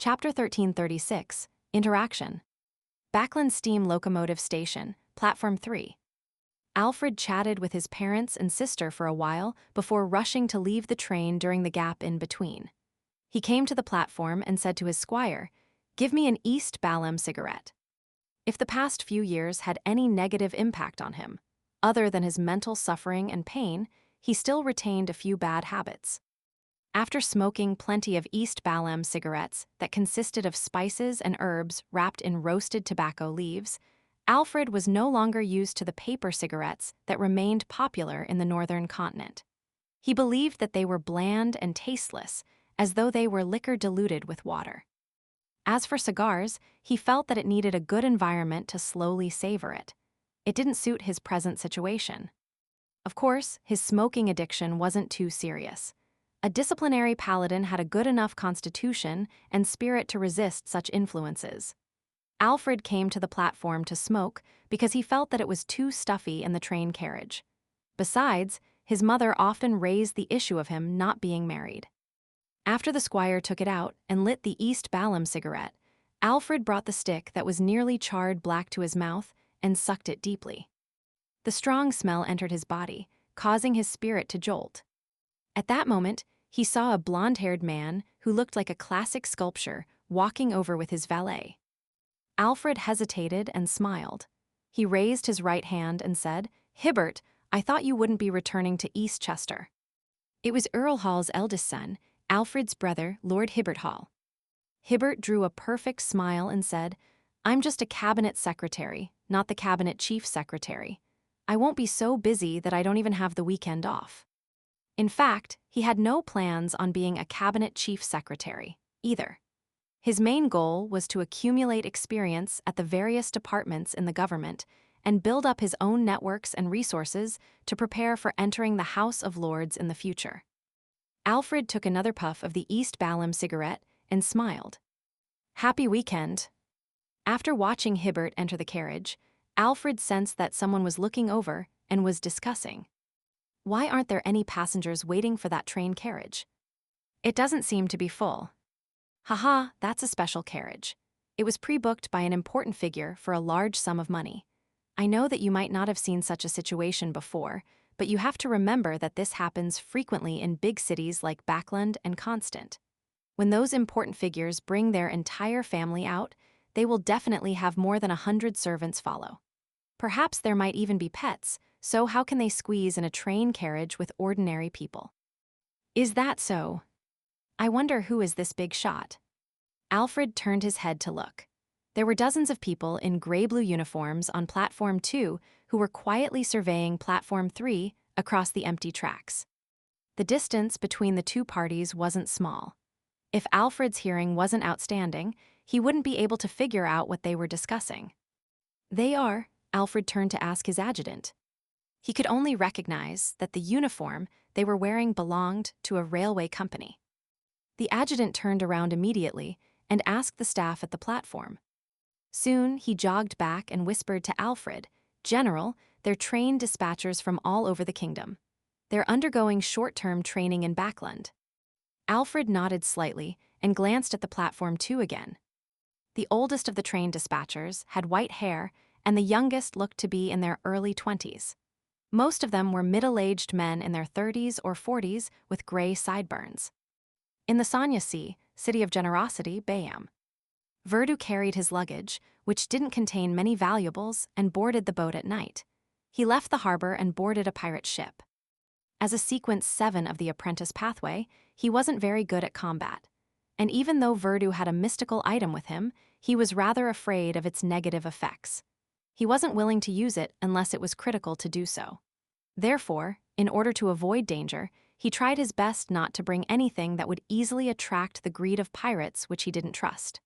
Chapter 1336, Interaction. Backland Steam Locomotive Station, Platform 3. Alfred chatted with his parents and sister for a while before rushing to leave the train during the gap in between. He came to the platform and said to his squire, "Give me an East Balham cigarette." If the past few years had any negative impact on him, other than his mental suffering and pain, he still retained a few bad habits. After smoking plenty of East Balham cigarettes that consisted of spices and herbs wrapped in roasted tobacco leaves, Alfred was no longer used to the paper cigarettes that remained popular in the northern continent. He believed that they were bland and tasteless, as though they were liquor diluted with water. As for cigars, he felt that it needed a good environment to slowly savor it. It didn't suit his present situation. Of course, his smoking addiction wasn't too serious. A disciplinary paladin had a good enough constitution and spirit to resist such influences. Alfred came to the platform to smoke because he felt that it was too stuffy in the train carriage. Besides, his mother often raised the issue of him not being married. After the squire took it out and lit the East Balham cigarette, Alfred brought the stick that was nearly charred black to his mouth and sucked it deeply. The strong smell entered his body, causing his spirit to jolt. At that moment, he saw a blonde-haired man who looked like a classic sculpture walking over with his valet. Alfred hesitated and smiled. He raised his right hand and said, "Hibbert, I thought you wouldn't be returning to East Chester." It was Earl Hall's eldest son, Alfred's brother, Lord Hibbert Hall. Hibbert drew a perfect smile and said, "I'm just a cabinet secretary, not the cabinet chief secretary. I won't be so busy that I don't even have the weekend off." In fact, he had no plans on being a cabinet chief secretary, either. His main goal was to accumulate experience at the various departments in the government and build up his own networks and resources to prepare for entering the House of Lords in the future. Alfred took another puff of the East Balham cigarette and smiled. "Happy weekend." After watching Hibbert enter the carriage, Alfred sensed that someone was looking over and was discussing. Why aren't there any passengers waiting for that train carriage? It doesn't seem to be full. Haha, that's a special carriage. It was pre-booked by an important figure for a large sum of money. I know that you might not have seen such a situation before, but you have to remember that this happens frequently in big cities like Backland and Constant. When those important figures bring their entire family out, they will definitely have more than 100 servants follow. Perhaps there might even be pets, so how can they squeeze in a train carriage with ordinary people? Is that so? I wonder who is this big shot? Alfred turned his head to look. There were dozens of people in gray-blue uniforms on Platform 2 who were quietly surveying Platform 3 across the empty tracks. The distance between the two parties wasn't small. If Alfred's hearing wasn't outstanding, he wouldn't be able to figure out what they were discussing. "They are," Alfred turned to ask his adjutant. He could only recognize that the uniform they were wearing belonged to a railway company. The adjutant turned around immediately and asked the staff at the platform. Soon he jogged back and whispered to Alfred, "General, they're train dispatchers from all over the kingdom. They're undergoing short-term training in Backland." Alfred nodded slightly and glanced at the Platform 2 again. The oldest of the train dispatchers had white hair, and the youngest looked to be in their early 20s. Most of them were middle-aged men in their 30s or 40s with gray sideburns. In the Sanyasi, city of generosity, Bayam, Verdu carried his luggage, which didn't contain many valuables, and boarded the boat at night. He left the harbor and boarded a pirate ship. As a Sequence 7 of the Apprentice Pathway, he wasn't very good at combat. And even though Verdu had a mystical item with him, he was rather afraid of its negative effects. He wasn't willing to use it unless it was critical to do so. Therefore, in order to avoid danger, he tried his best not to bring anything that would easily attract the greed of pirates which he didn't trust.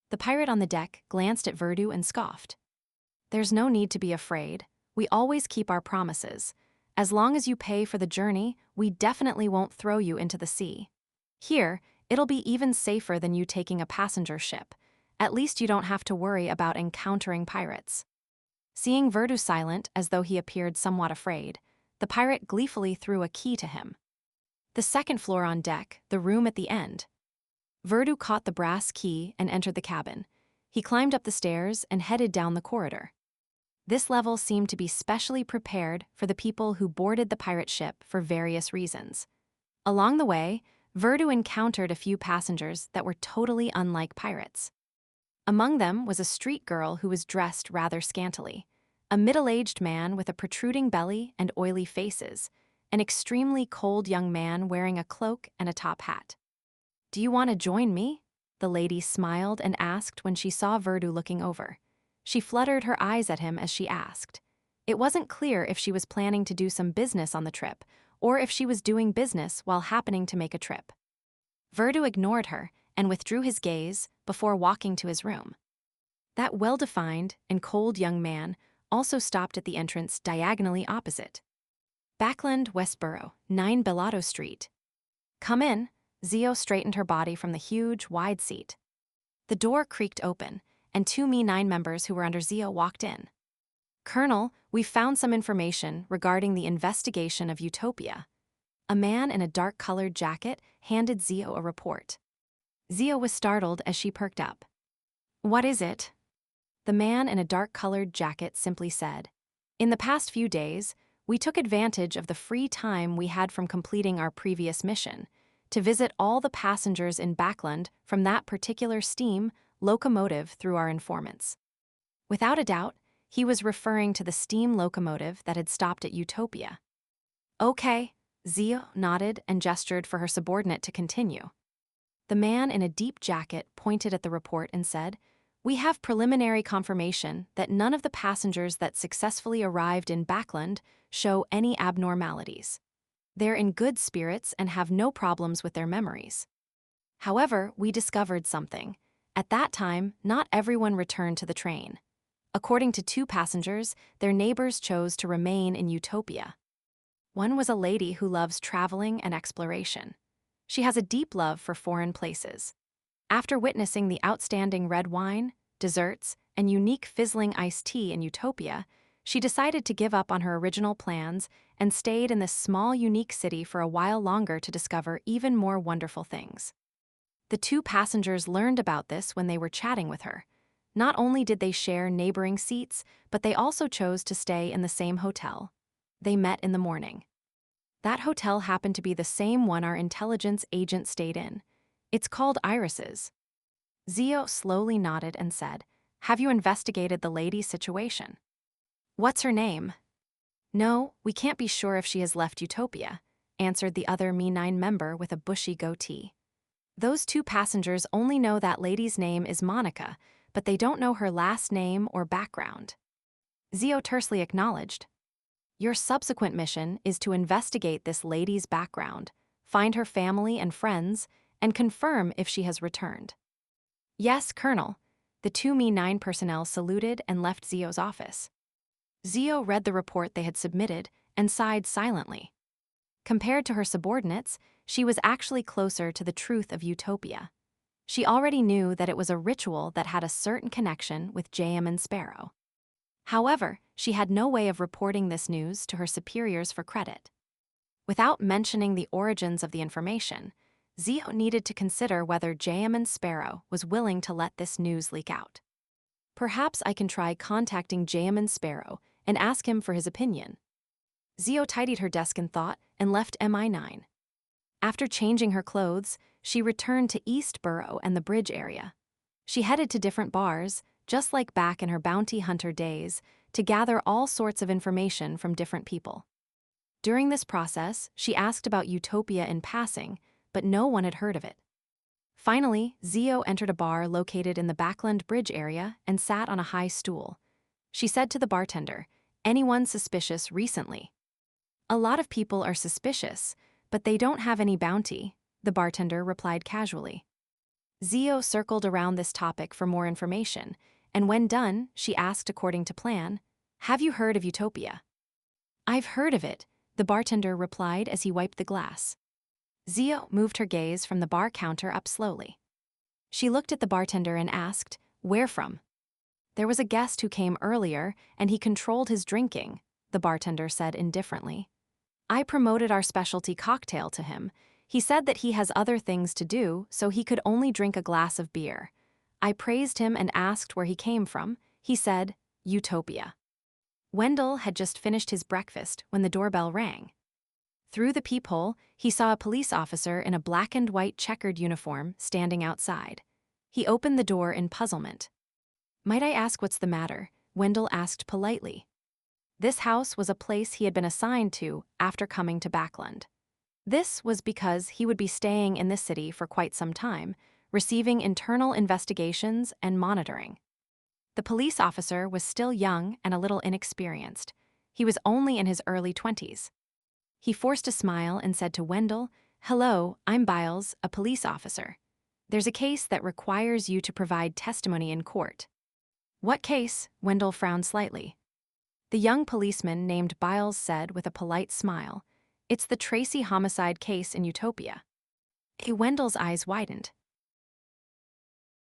The pirate on the deck glanced at Verdu and scoffed. "There's no need to be afraid. We always keep our promises. As long as you pay for the journey, we definitely won't throw you into the sea. Here, it'll be even safer than you taking a passenger ship. At least you don't have to worry about encountering pirates." Seeing Verdu silent as though he appeared somewhat afraid, the pirate gleefully threw a key to him. "The second floor on deck, the room at the end." Verdu caught the brass key and entered the cabin. He climbed up the stairs and headed down the corridor. This level seemed to be specially prepared for the people who boarded the pirate ship for various reasons. Along the way, Verdu encountered a few passengers that were totally unlike pirates. Among them was a street girl who was dressed rather scantily, a middle-aged man with a protruding belly and oily faces, an extremely cold young man wearing a cloak and a top hat. "Do you want to join me?" the lady smiled and asked when she saw Verdu looking over. She fluttered her eyes at him as she asked. It wasn't clear if she was planning to do some business on the trip, or if she was doing business while happening to make a trip. Verdu ignored her and withdrew his gaze before walking to his room. That well-defined and cold young man also stopped at the entrance diagonally opposite. "Backland, Westboro, 9 Bellato Street." "Come in." Zio straightened her body from the huge, wide seat. The door creaked open, and 2 Me-9 members who were under Zio walked in. "Colonel, we found some information regarding the investigation of Utopia." A man in a dark-colored jacket handed Zio a report. Zio was startled as she perked up. "What is it?" The man in a dark-colored jacket simply said, "In the past few days, we took advantage of the free time we had from completing our previous mission to visit all the passengers in Backland from that particular steam locomotive through our informants." Without a doubt, he was referring to the steam locomotive that had stopped at Utopia. "Okay," Zio nodded and gestured for her subordinate to continue. The man in a deep jacket pointed at the report and said, "We have preliminary confirmation that none of the passengers that successfully arrived in Backland show any abnormalities. They're in good spirits and have no problems with their memories. However, we discovered something. At that time, not everyone returned to the train. According to 2 passengers, their neighbors chose to remain in Utopia. One was a lady who loves traveling and exploration. She has a deep love for foreign places. After witnessing the outstanding red wine, desserts, and unique fizzling iced tea in Utopia, she decided to give up on her original plans and stayed in this small, unique city for a while longer to discover even more wonderful things. The 2 passengers learned about this when they were chatting with her. Not only did they share neighboring seats, but they also chose to stay in the same hotel. They met in the morning. That hotel happened to be the same one our intelligence agent stayed in. It's called Iris's. Zio slowly nodded and said, "Have you investigated the lady's situation?" "What's her name?" "No, we can't be sure if she has left Utopia," answered the other Me-9 member with a bushy goatee. "Those 2 passengers only know that lady's name is Monica, but they don't know her last name or background." Zio tersely acknowledged. "Your subsequent mission is to investigate this lady's background, find her family and friends, and confirm if she has returned." "Yes, Colonel." The 2 Me-9 personnel saluted and left Zio's office. Zio read the report they had submitted and sighed silently. Compared to her subordinates, she was actually closer to the truth of Utopia. She already knew that it was a ritual that had a certain connection with J.M. and Sparrow. However, she had no way of reporting this news to her superiors for credit. Without mentioning the origins of the information, Zio needed to consider whether J.M. and Sparrow was willing to let this news leak out. "Perhaps I can try contacting J.M. and Sparrow and ask him for his opinion." Zio tidied her desk in thought and left MI9. After changing her clothes, she returned to East Borough and the Bridge area. She headed to different bars, just like back in her bounty hunter days, to gather all sorts of information from different people. During this process, she asked about Utopia in passing, but no one had heard of it. Finally, Zio entered a bar located in the Backland Bridge area and sat on a high stool. She said to the bartender, "Anyone suspicious recently?" "A lot of people are suspicious, but they don't have any bounty," the bartender replied casually. Zio circled around this topic for more information, and when done, she asked according to plan, "Have you heard of Utopia?" "I've heard of it," the bartender replied as he wiped the glass. Zio moved her gaze from the bar counter up slowly. She looked at the bartender and asked, "Where from?" "There was a guest who came earlier, and he controlled his drinking," the bartender said indifferently. "I promoted our specialty cocktail to him. He said that he has other things to do, so he could only drink a glass of beer. I praised him and asked where he came from. He said, Utopia. Wendell had just finished his breakfast when the doorbell rang. Through the peephole, he saw a police officer in a black and white checkered uniform standing outside. He opened the door in puzzlement. "Might I ask what's the matter?" Wendell asked politely. This house was a place he had been assigned to after coming to Backland. This was because he would be staying in this city for quite some time, receiving internal investigations and monitoring. The police officer was still young and a little inexperienced. He was only in his early 20s. He forced a smile and said to Wendell, "Hello, I'm Biles, a police officer. There's a case that requires you to provide testimony in court." "What case?" Wendell frowned slightly. The young policeman named Biles said with a polite smile, "It's the Tracy homicide case in Utopia." Wendell's eyes widened.